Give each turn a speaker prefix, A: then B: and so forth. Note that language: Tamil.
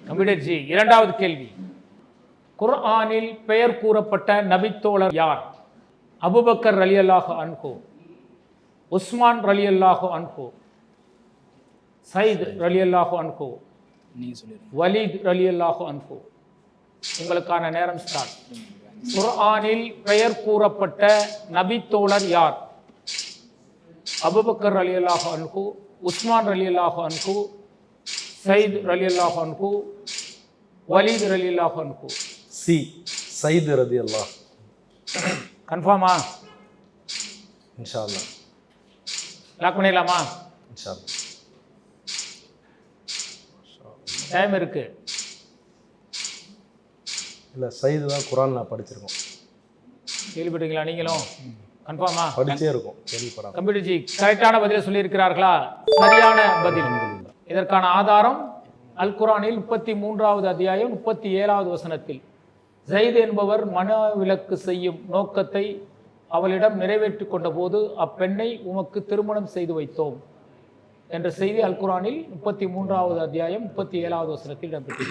A: கம்ப்யூட்டர் ஜி, இரண்டாவது கேள்வி. குர்ஆனில் பெயர் கூறப்பட்ட நபித்தோழர் யார்? அபூபக்கர் ரலியல்லாஹு அன்ஹு, உஸ்மான் ரலியல்லாஹு அன்ஹு, சைத் ரலியல்லாஹு அன்ஹு, வலீத் ரலியல்லாஹு அன்ஹு. உங்களுக்கான நேரம் ஸ்டார்ட். குர்ஆனில் பெயர் கூறப்பட்ட நபித்தோழர் யார்? அபூபக்கர் ரலியல்லாஹு அன்ஹு, உஸ்மான் ரலியல்லாஹு அன்ஹு, சைத் ரலியல்லாஹு அன்ஹு, வலீத் ரலியல்லாஹு அன்ஹு.
B: சி, சைத் ரலியல்லாஹு.
A: கன்ஃபார்மா?
B: இன்ஷா அல்லாஹ்.
A: லாக் பண்ணிடலாமா?
B: இன்ஷா அல்லாஹ்.
A: டைம் இருக்கு.
B: இல்லை, சைது தான் குர்ஆன் நான் படிச்சிருக்கோம்.
A: கேள்விப்பட்டீங்களா நீங்களும்? கன்ஃபார்மா?
B: படிச்சே இருக்கும், கேள்விப்படாம.
A: கம்ப்யூட்டர் ஜி, கரெக்டான பதிலை சொல்லியிருக்கிறார்களா? சரியான பதில். இதற்கான ஆதாரம் அல் குர்ஆனில் 33வது அத்தியாயம் 37வது வசனத்தில் ஸைத் என்பவர் மனவிலக்கு செய்யும் நோக்கத்தை அவளிடம் நிறைவேற்றி கொண்ட போது அப்பெண்ணை உமக்கு திருமணம் செய்து வைத்தோம் என்ற செய்தி அல் குர்ஆனில் 33வது அத்தியாயம் 37வது வசனத்தில் இடம்பெற்றது.